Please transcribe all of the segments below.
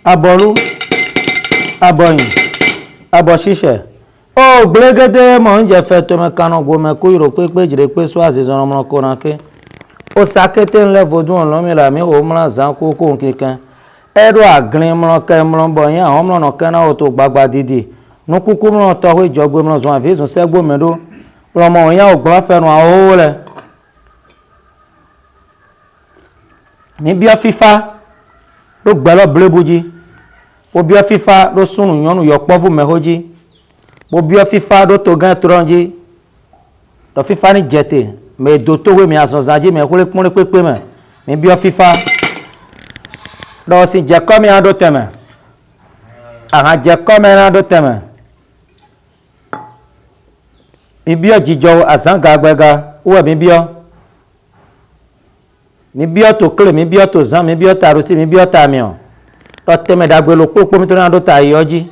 Abolu, aboyin, abosise. O gblegede mo nje fe to me kanu go me ku iro pepe jire pe so azizon mo ko na ke. O sakete nle vodun olon mi la mi o mran zan ku ko nkikan. Ero agrin mo ke mo bo yan o mo no kan na o to gbagba didi. Nu kuku mo to ho ijogbe mo zon avizun segbo me do. Promo yan o gbon fe nu a o le. Ni bi FIFA ló gbẹ́lọ́ blébují obi FIFA ló sunu yonu yo povu mehoji obi FIFA ló to gan tronji do FIFA ni jete me do to we mi azonzaji me kule pon pepe me mi bi FIFA do si je ko mi ado teme aha je ko me na do teme mi bi jijo azanga agbega uwe mi bi to kle mi bi to zan mi bi ta rusi mi bi ta mi o to teme dagbe lo popo mi to na do ta yoji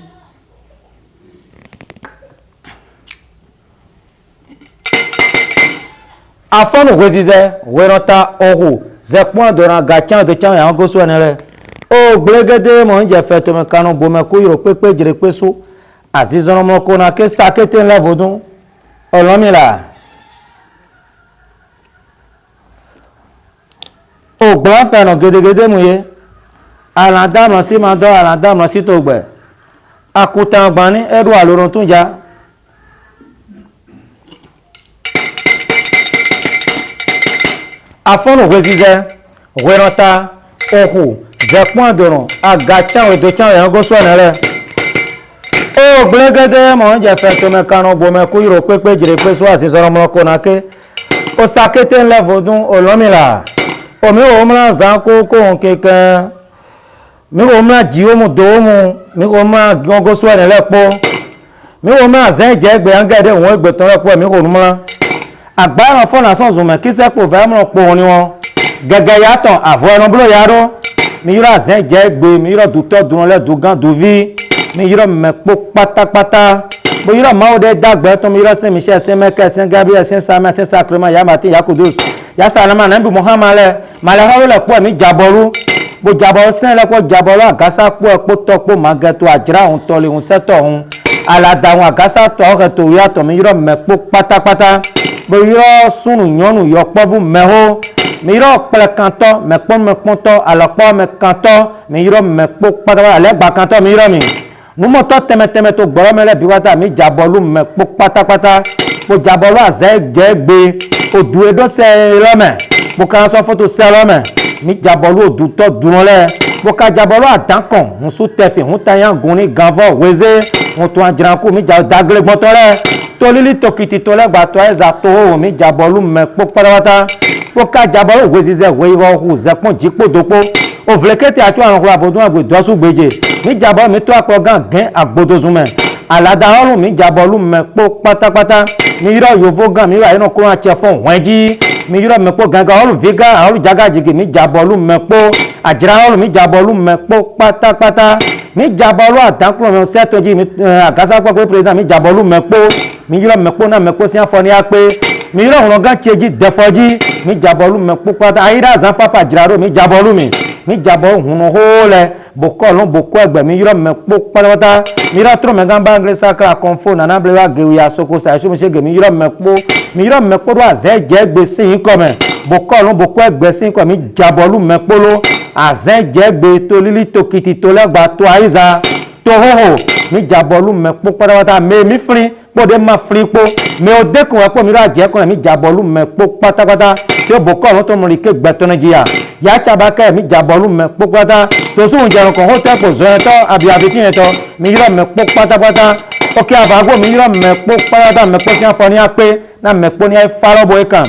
afonu wezize werota ohu ze pon do ran ga chan do chan yan go so enere o gblegede mo nje fe to me kanu bo me ku iro pepe jire pe so azizon mo ko na ke sakete nle vodun olomila o gbọ́n fẹ́ràn gẹ́gẹ́gẹ́ mú yé aládàmọ̀ sí máa dọ́ aládàmọ̀ sí tó gbẹ̀ akutan ọgbọ̀n ní ẹrù àlòrùn tún já afọ́nùwé zizẹ́ wẹ́rọ́ta ohù zẹ̀pọ̀n àdòrùn agacháwé dòcháwé ẹ̀họ́gọ́sọ́ ẹ̀nà rẹ̀ o gbẹ́gẹ́dẹ́ mọ̀ ń jẹ́ fẹ́ tó mẹ́kanu bòmẹ́kú yìí rò pépé jìrì pé sọ́ àṣìṣọ́rọ̀ mọ́kọ́ náà ké o sàkété ńlẹ̀ fòdún olómìnira omi o mla zanko ko nkeke mi o mla jiomu domu mi o mla gogo so ne lepo mi o mla zen je gbe angede won egbe ton lepo mi o mla agbara fo na son zume kise po va mo po ni won gege yaton avo eno blo yaro mi yira zen je gbe mi yira duto dun le dugan duvi mi yira mepo pátápátá bo yira ma o de dagbe to mi yira se mi se meke se gabriel se sama se sacrement ya mati yakudus ya salama nabi muhammad le male ha le po mi jaboru bo jabor sen le po jaboru agasa po epo to po mageto ajra hun to le hun seto hun alada hun agasa to re to ya to mi yiro mepo pátápátá bo yiro sunu nyonu yo povu meho mi yiro pele kanto mepo to alopo me kanto mi yiro mepo pátápátá le gba kanto mi yiro mi numo to teme to gboro mele biwata mi jaboru mepo pátápátá bo jaboru aze jegbe odu edo se lome bo kan so photo se lome mi jabolu odu to dunle bo ka jabolu adankan hun su tefi hun tayan gun ni ganvo weze hun to anjranku mi ja dagle gbotore to lili tokiti to le gba to eza to o mi jabolu me popawata bo ka jabolu wezize we ro hu ze pon jipo dopo o vlekete atu an ro avodun agbe dosu gbeje mi jabolu mi to apo gan gen agbodozume alada orun mi jabolu me pátápátá mi yiro yovo gan mi ra ino ko an che fon wenji mi yiro mepo ganga olu vega olu jaga jigi mi jabolu mepo ajira olu mi jabolu mepo pátápátá mi jabolu adankulo mi setoji mi agasa po pe president mi jabolu mepo mi yiro mepo na mepo si afo ni ape mi yiro hun gan cheji defoji mi jabolu mepo pátá ayira zan papa jiraro mi jabolu mi jabolu hun hole boko egbe mi yiro mepo pátápátá mi ra tro me gan ba ngre sakra konfo na na blewa geya soko sa so mi se ge mi yiro mepo do aze je gbe sin ko me boko egbe sin ko mi jabolu mepo lo aze je gbe to lili tokiti to legba to aiza to hoho mi jabolu mepo pátápátá mi frin pode ma frin po mi o dekun epo mi ra je ko mi jabolu mepo pátápátá tí ó boko lo to mo ri ke gbe to Nigeria ya chabaka mi jabolu mepo pátá to so nje ko hotel po zo to abi kin to mi yiro mepo pátápátá oke abago mi yiro mepo pátápátá mepo ti afo ni ape na mepo ni farobo ekan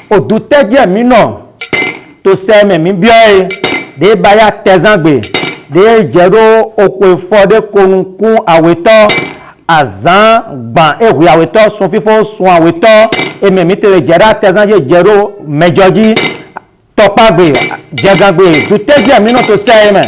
odu teje mi no to se me mi bioe de baya tezangbe de jero oko ifode konunkun aweto azan gban ehu aweto sun fifo sun aweto eme mi tere jera tezan je jero mejoji topagbe jegagbe duteje mi no to se me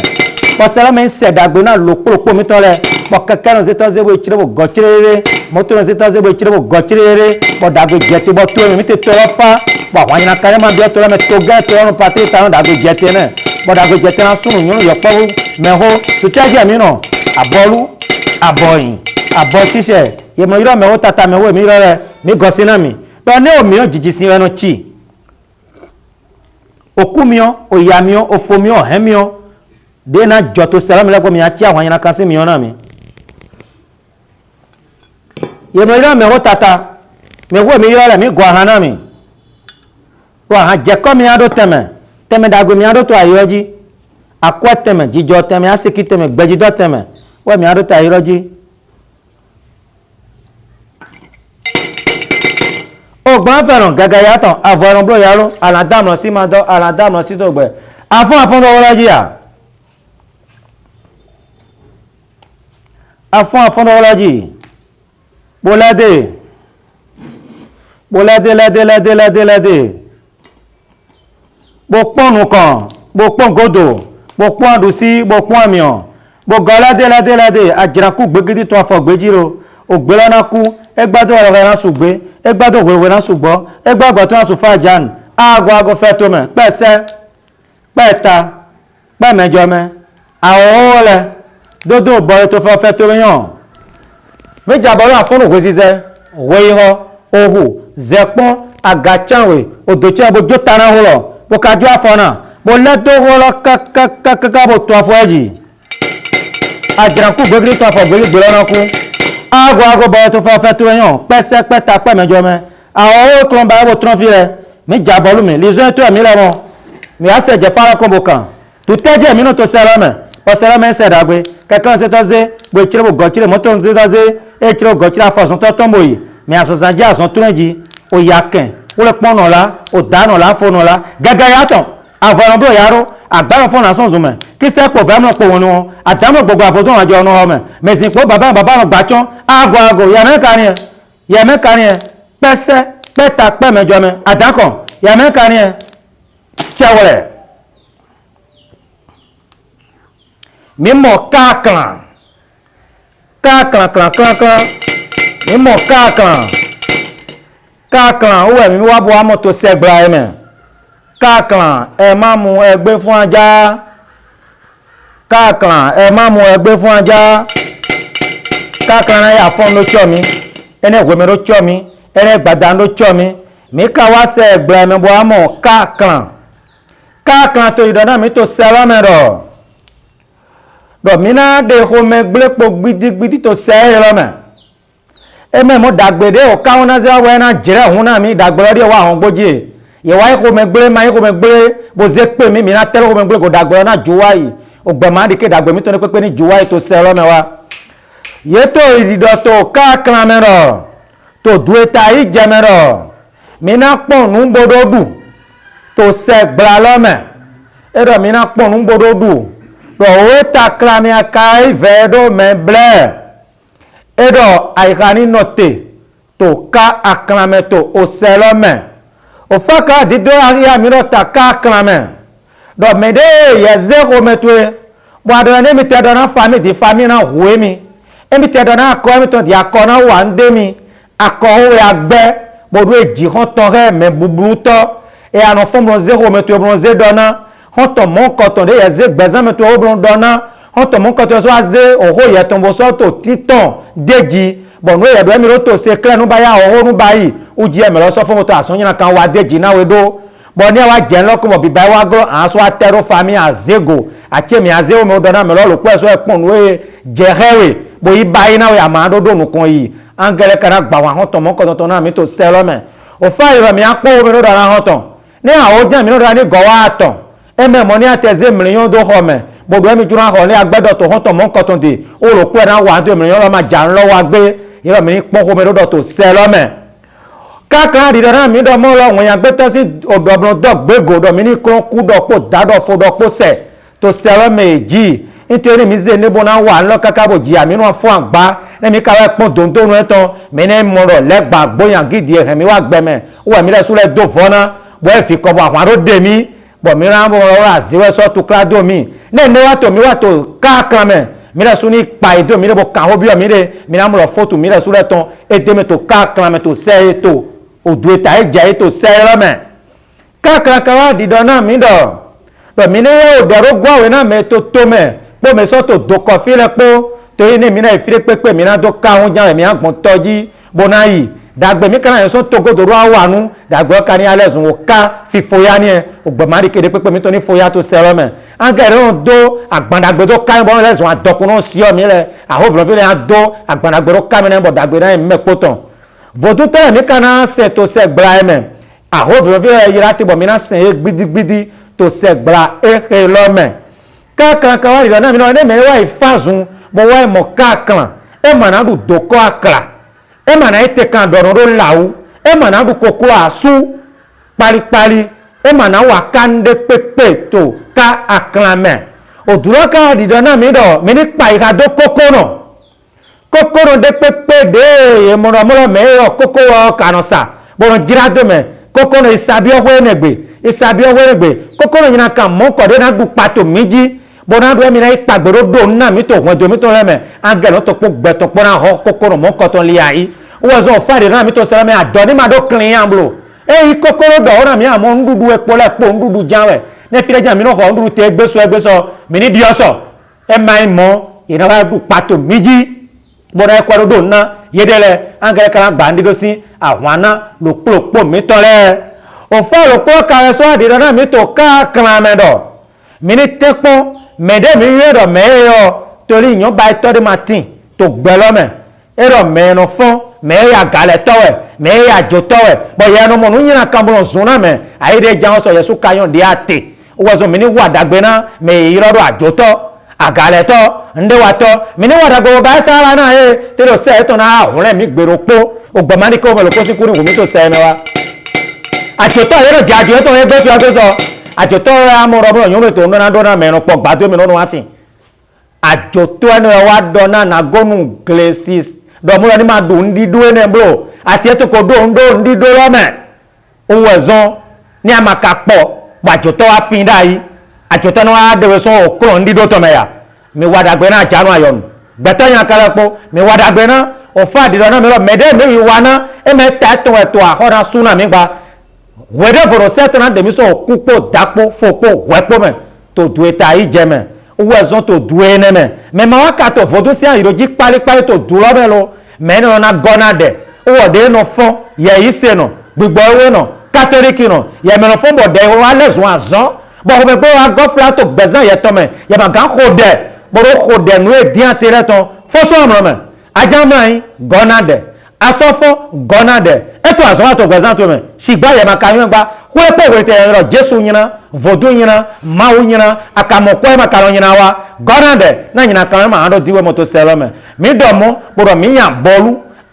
posela me se dagbe na lopolopo mi to re po keke no se to ze bo chire bo gochirere moto no se to ze bo chire bo gochirere po dagbe jeti bo to mi te to pa po àwọn ina kare ma bi to re me to ga to no pate ta no dagbe jeti ne po dagbe jeti na sun yun yo po me ho duteje mi no abolu aboyin abo sise ye mo iro me ho tata me wo mi ro re mi gosina mi pe ne o mi o jiji sin eno chi okumio oyamio ofomio hemio de na joto salam le ko mi achi àwọn yana kan se mi ona mi ye mo iro me ho tata me wo mi ro re mi go ahana mi wa ha je ko mi ado teme dago mi ado to ayoji akwa teme jijo teme asiki teme gbejido teme wa mi ado ta ayoji ogbon fẹ́ràn gaga yàtọ̀ àfọ̀rùn bro yàrá aládàmọ̀ sí máa dọ́ aládàmọ̀ sí tó gbẹ̀ afún afọ́nàwọ́lájì bólẹ́dẹ́ bópọ̀nù kan bópọ̀n gòdò bópọ̀n àdùsí bópọ̀n àmìàn bógọ́ lẹ́dẹ́ àjìránkù gbégídí tó afọ̀gbéjìrò ògbélọ́nà kú ẹgbàdọ̀ ọ̀rọ̀ ẹ̀rán ṣùgbé ẹgbàdọ̀ òwúrò ẹ̀rán ṣùgbọ́ ẹgbàgbọ́ tó rán ṣùfà jan àgọ́ fẹ́ tó mẹ́ pẹ́ẹ̀sẹ́ pẹ́ẹ̀ta pẹ́ẹ̀mẹ́jọ mẹ́ àwọn owó rẹ̀ dódó bọ́ọ̀rẹ́ tó fẹ́ tó yàn méjì àbọ̀rọ̀ àfọ́nùwé ṣiṣẹ́ òwe ihọ́ ohù zẹ̀pọ́n àgàchànwé òdòtí àbójó tara hùrọ̀ bó kájú àfọ́nà bó lẹ́tọ́ hùrọ̀ kákákáká bó tó afọ́ ẹ̀jì àjìránkù gbégrí tó afọ́ gbélé lọ́nà kú ago bọ̀ tó fọ́ fẹ́ tó yàn pẹ́sẹ́ pẹ́ta pẹ́mẹ́jọ mẹ́ àwọn owó tó ń bá ẹbò tó ń fi rẹ̀ mi jà bọ́ọ̀lù mi lìzọ́ tó ẹ̀mí lẹ́wọ̀n mi á sẹ̀jẹ̀ fárákùn bò kàn tó tẹ́jẹ̀ mí nù tó sẹ́rọ̀ mẹ́ ọ̀sẹ̀rọ̀ mẹ́ ń sẹ̀dá gbé kẹ́kẹ́ ń sẹ́tọ́ zé gbé tsirẹ́ bò gọ́tsirẹ́ mọ́tò ń sẹ́tọ́ zé é tsirẹ́ bò gọ́tsirẹ́ afọ̀sùn tó tọ́mbò yìí mi àsọ̀sàn jẹ́ àsọ̀n tó ń jí òyà kẹ̀ wọ́n pọ́n nọ̀ la òdà nọ̀ la fọ́ nọ̀ la gẹ́gẹ́ yàtọ̀ àfọ̀rọ̀ bò yàrá àgbàrọ̀ fọ́nà sọ̀nsùn mẹ́ kí sẹ́pọ̀ fẹ́mọ̀ pọ̀ wọn ni wọn àdámọ̀ gbogbo àfọ̀tún àjọ ọ̀nà ọmọ mẹ̀sìn pọ̀ bàbá náà gbàtsọ́ àgọ̀ yàmẹ́kàní ẹ̀ pẹ́sẹ́ pẹ́ta pẹ́mẹ́jọ mẹ́ àdákọ̀ yàmẹ́kàní ẹ̀ tsẹ̀wọ̀lẹ̀ mímọ̀ káàkàn mímọ̀ káàkàn ó wẹ̀ mí wá bọ́ àmọ́ tó sẹ́gbà ẹ̀ mẹ́ káàkàn ẹ má mú ẹgbẹ́ fún ajá káàkàn ẹ má mú ẹgbẹ́ fún ajá káàkàn ẹ yà fọ́n ló tsọ́ mi ẹni ìwé mi ló tsọ́ mi ẹni gbàdá ló tsọ́ mi mi ká wá sẹ́ ẹgbẹ́ mi bọ́ àmọ́ káàkàn tó ìdáná mi tó sẹ́ lọ́mẹ rọ̀ dọ̀mínà de xɔmɛ gblẽ kpɔ gbidigbidi tó sẹ́ ẹ̀ lọ́mẹ eme mo dàgbèdè ò káwọn náà sẹ́ wọ́n náà jẹ́rẹ̀ òun náà mi dàgbèdè ọdí ẹ̀wọ̀ àwọn gbójì yẹ̀wá ẹ̀kọ́ mẹ́gbẹ́lẹ́ máa ẹ̀kọ́ mẹ́gbẹ́lẹ́ bó ṣe pè mí mi náà tẹ́lẹ̀ ẹ̀kọ́ mẹ́gbẹ́lẹ́ kò dàgbẹ́ náà juwa yìí ògbẹ̀mọ́ àdìkẹ́ dàgbẹ́ mi tó ní pépé ní juwa yìí tó sẹ́ ọlọ́mẹ wa. yétò ìdìdọ̀ tó káàkiri mẹ́rọ̀ tó dùn ta yìí jẹ mẹ́rọ̀ mi náà pọ̀ nù gbọdọ̀ dù tó sẹ́ gbla lọ́mẹ ẹ̀rọ mi náà pọ̀ nù gbọdọ̀ dù tó owó ta kílámi aka ìfẹ́ dó mẹ́ blẹ́ ẹ̀rọ àyíká ní nọ̀tẹ̀ tó ká àkàràmẹ́ tó o sẹ́ lọ́mẹ ofaka dido aria mirota ka klame do mede ye zero metwe bwadana ne mitedo na fami di fami na huemi emi tedo na ko mi to di akona wa ndemi akọ we agbe bodu eji hon ton re me bubulu to e ano fombo zero metwe bronze dona hon to mon koton de ye ze gbezan metwe obron dona hon to mon koton so aze oho ye tombo so to titon deji bon we ye do mi ro to se kle nu ba ya oho nu ba yi uji eme lọ sọ fún mọ́tò àsọyìn kan wà déjì náà wédó bọ́ ní ẹwà jẹ́ lọ́kùn bọ̀ bíbá ẹwà gọ́ àásọ atẹ́rọ fami àzégò àti èmi àzéwò mi ọdọ náà mi lọ́ọ́ lòpọ̀ ẹ̀sọ́ ẹ̀pọ̀n ní wéé jẹ́hẹ́rì bó yí báyìí náà wẹ̀ àmọ́ àdódò nìkan yìí áńgẹ́lẹ́ kan gbà wọn àwọn tọmọ kọ̀tọ̀tọ̀ náà mi tó sẹ́ lọ́mẹ̀ òfà ìrọ̀ mi àpò omi lọ́dọ̀ náà hàn tán ní àwọn jẹ́ mi lọ́dọ̀ ní gọ̀wá àtàn ẹ̀mẹ̀ mọ́ ní àtẹ̀zé mìíràn yóò dó họ mẹ́ gbogbo ẹ̀mí jura hàn ní agbẹ́dọ̀ tó hàn tọmọ kọ̀tọ̀ dé ó rò pé náà wà á tó mìíràn lọ́ máa jà ń lọ́wọ́ agbé ìrọ̀ mi pọ́n omi lọ́dọ̀ tó sẹ́ lọ́mẹ̀ kákan àdìdọ̀ náà mi dọ̀ mọ́ lọ wọ̀nyí agbẹ́tọ́ sí ọ̀dọ̀bọ̀n dọ̀ gbégò dọ̀ mi ní kúrọ́ kú dọ̀ kó dádọ̀ fó dọ̀ kó sẹ̀ tó sẹ́rọ̀ méjì nítorí mi zè níbo náà wà ńlọ́kàkàbò jìyà mi náà fún àgbá nẹ́mi káwé pọ́n dòńdó nu ẹ̀tàn mi ní mọ̀rọ̀ lẹ́gbàá gbóyàn gidi ẹ̀hẹ̀ mi wá gbẹ̀mẹ̀ wọ́n mi rẹ̀ súnlẹ̀ dò fọ́nà bọ́ ẹ̀ fi kọ́bọ̀ àwọn àròdè mi bọ̀ mi rán bọ̀ ọ̀rọ̀ àzíwẹ́sọ́ tó kíládò mi ní mi wá tó káàkan mẹ́ mi rẹ̀ sún ní pa èdè mi rẹ̀ bọ̀ kàn ó bí ọ̀ mi rẹ̀ mi rán mọ̀rọ̀ fótó mi rẹ̀ súnlẹ̀ tán èdè mi tó káàkan mẹ́ tó sẹ́ ètò òdù ètà ẹ̀jẹ̀ ètò sẹ́ lọ́mẹ̀ káàkan kan wá dìdọ̀ náà mi dọ̀ bọ̀ mi ní òdẹ̀rọ̀ gbọ́wé náà mi tó mẹ́ pọ́ mi sọ́ tó dòkọ̀ fílẹ̀ pọ́ torí ní mi náà ìfílẹ̀ pépé mi náà tó ká oúnjẹ mi àgbọ̀n tọ́jú bọ́nà yìí dàgbẹ́ mi kànáà yẹn sọ togodoro awànú dàgbẹ́ ọ̀ka ní alẹ́ sùn wò ká fi foya ni ẹ ògbọ̀mọ́rí kéde pépé mi tó ní foya tó sẹ́rọ̀ mẹ́ angẹ́rẹ́ náà dó àgbàdàgbẹ́ tó ká mi bọ́ lẹ́sùn àdọ́kùn náà sí ọ̀mí rẹ̀ àhófìlọ́fì rẹ̀ dó àgbàdàgbẹ́ tó ká mi náà bọ̀ dàgbẹ́ náà mẹ́kpó tán vòdú tẹ́lẹ̀ mi kànáà sẹ̀ tó sẹ̀ gbla ẹ̀ mẹ́ àhófìlọ́fì rẹ̀ yíra ti bọ̀ mi náà sẹ̀ é gbidigbidi tó sẹ̀ gbla éhe lọ́mẹ́ káàkiri wá ìrọ̀ náà mi náà ẹ̀ mẹ́rin wá ìfàzùn bọ̀ wá ìmọ̀ káàkiri ẹ̀ mà náà dùn dòkọ́ àkàrà ema na ite kan dororo lawu ema na du koko asu paripari ema na wa kande pepe to ka aklame oduro ka dido na mi do mi ni pa ika do kokoro de pepe de e moro me o koko o kanosa bono jirado me kokoro isabi ohwenegbe kokoro nyina kan mo ko de na du pato miji bona do mi na ipagboro do na mi to won jo mi to reme angelo to po gbe to pona ho kokoro mo ko to li ayi wo zo fare na mi to sera me ado ni ma do clean amblo e kokoro do na mi amo ndudu epo le po ndudu janwe ne fire jan mi no ho ndudu te egbeso mi ni di oso e mai mo ina wa du pato miji bona e kwaro do na yedele angelo kan gba ndido si awana lo po mi to le o fa lo po ka so adi na mi to ka kan me do mi ni tepo mede mi yero me yo tori yan ba to de martin to gbelo me ero me no fon me ya gale towe me ya jo towe bo ye no mo nu yin kan bo zuna me aide jan so yesu kayon de ate wo zo mi ni wa dagbe na me iroro ajoto agale to nde wa to mi ni wa dagbe ba sara na te do se to na ahun mi gbero po ogbo ma ni ko mo lo ko si kuri wo mi to se me wa ajoto ero jajo to e gbe so àjòtọ́ amúrọ̀bọ̀ yóò tó ńlọ́nà dọ́nà mẹ́rin pọ̀ gbàdó mi lọ́nà wá fi àjòtọ́ ẹni wá dọ́nà nàgọ́nù glacis dọ̀múrọ̀ ní máa dùn dídó ẹni bro àti ètò kò dùn dídó lọ́mẹ̀ owó ẹ̀zán ní àmàkà pọ̀ àjòtọ́ wá pín dá yìí àjòtọ́ ní wá dẹ̀wẹ̀ sọ òkúrọ̀ dídó tọ̀mẹ̀yà mi wá dàgbẹ́ náà jánu àyọ̀nù gbẹ̀tọ́ yàn kálẹ̀ pọ̀ mi wá dàgbẹ́ náà òfin àdìdọ̀ náà mi lọ mẹ́dẹ́ mi wá ná ẹ̀mẹ́ta ẹ̀tọ̀ àkọ́dá súnà mi gba wẹ́dẹ́ fọ̀rọ̀ sẹ́tọ̀ náà dẹ̀mí sọ kúpọ̀ dápọ̀ fòpọ̀ wẹ́pọ̀ mẹ́ tó du ẹ̀ta yìí jẹ mẹ́ owó ẹ̀zọ́n tó du ẹ̀ nẹ́ mẹ́ mẹ́ máa wá kàtọ̀ fọ́tò sí àyìnròjì pálípálí tó du lọ́bẹ̀ lọ mẹ́rin ọ̀nà gọ́nà dẹ̀ owó ọ̀dẹ́ nọ fọ́n yẹ yìí sè nọ gbígbọ́ ewé nọ kátólíkì nọ yẹ mẹ́rin fọ́n bọ̀ dẹ̀ wọ́n alẹ́ zùn àzán bọ̀ ọ̀bẹ pé wọ́n agọ́fúlà tó gbẹ̀zán yẹ tọ́ mẹ́ yẹ bàgá kó dẹ̀ bọ̀rọ̀ kó dẹ̀ nù èdè àtẹrẹ tán fọ́sọ̀ ọ̀mọ̀ mẹ́ ajámọ́ yín gọ́nà dẹ̀ asọ́fọ́ gọ́nà dẹ̀ ètò àzọ́wọ́ tó gbẹ̀zán tó mẹ́ ṣìgbà yẹ máa kàyọ́ gbà wọ́n pọ̀ wẹ́tẹ̀ ẹ̀rọ jésù yìnyínná vòdú yìnyínná máwù yìnyínná àkàmọ̀kọ́ ẹ̀ máa kàrọ̀ yìnyínná wa gọ́nà dẹ̀ náà yìnyínná kan ẹ̀ máa dọ̀ díwẹ́ mọ́tò sẹ́rọ̀ mẹ́ mi dọ̀ mọ́ gbọ́dọ̀ mi yàn bọ́ọ̀lù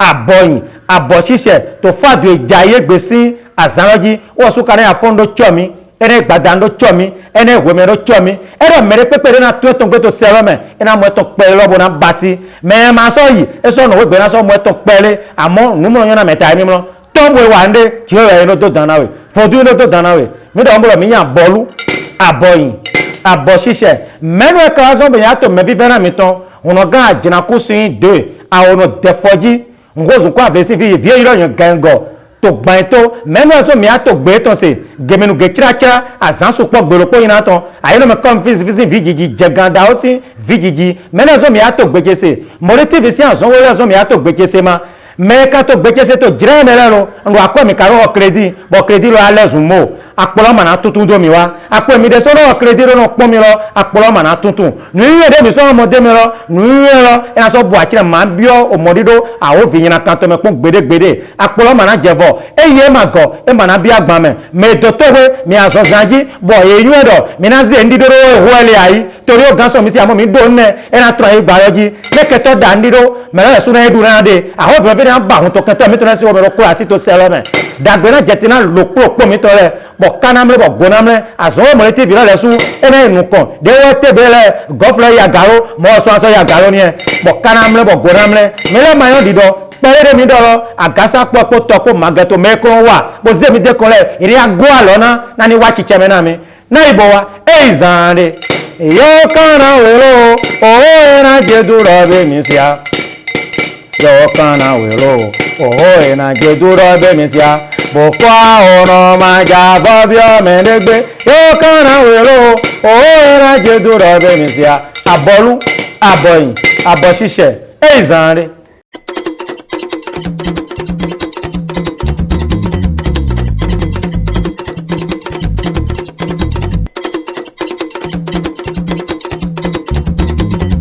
àbọ̀yìn àbọ̀ ṣíṣẹ̀ tó fàdù ìjà ayé gbèsè àzánrọ́jì wọ́n sún kan náà fọ́ndó tsọ́ mi ene gbadando chomi ene hwemero chomi ero mere pepe na to eton gbeto serome ina mo eton pele lobo na basi me ma so yi eso no we gbe na so mo eton pele amo numu yan na meta ni mo tombo e wande ti o re no to dana we fodu no to dana we mi do mo mi yan bolu aboyin abo sise menu e ka so be ya to me vivera mi ton ono gan ajina ku sin de awono defoji ngozu kwa vesi vi vie iro yan gango to gban to menu so mi ato gbe ton se gemenu ge chira azan so po gboro po ina ton ayi no me come visit vijiji jeganda o si vijiji menu so mi ato gbeje se mori tv si azan wo so mi ato gbeje se ma me ka to gbeje se to jira me lero nro akọ mi karo credit bo credit lo alezun mo apolo ma na tuntun do mi wa apo mi de so ro credit ro no pon mi lo apolo ma na tuntun nu iye de mi so mo de mi lo nu iye lo ina so bu akire ma bio omodido awo vinyina kan to me pon gbede apolo ma na jebo eye ma go e ma na bi agban me do to we mi aso zanji bo eyun edo mi na ze ndido ro huele ayi tori o gan so mi si amo mi do nne e na try gba yoji keke to da ndido me le so na edu na de awo be na ba hun to kan to mi to na si o me ro ko ati to se lo me dagbe na jeti na lo po mi to re bo kana mle bo gona mle aso mo ti bi le su e na inu kan de wo te be le gofle ya garo mo so aso ya garo ni e bo kana mle bo gona mle me le ma yo dido pere mi doro agasa popo to ko mageto me ko wa bo ze mi de ko le iri ago alona na ni wa chiche me na mi na ibo wa e zande yo kana wero o na je duro be mi sia yo kana wero o na je duro be mi sia bo kwa ono ma ja bo bio me negbe yo kana wero o na je duro be mi sia abolu aboyin abosise e zande.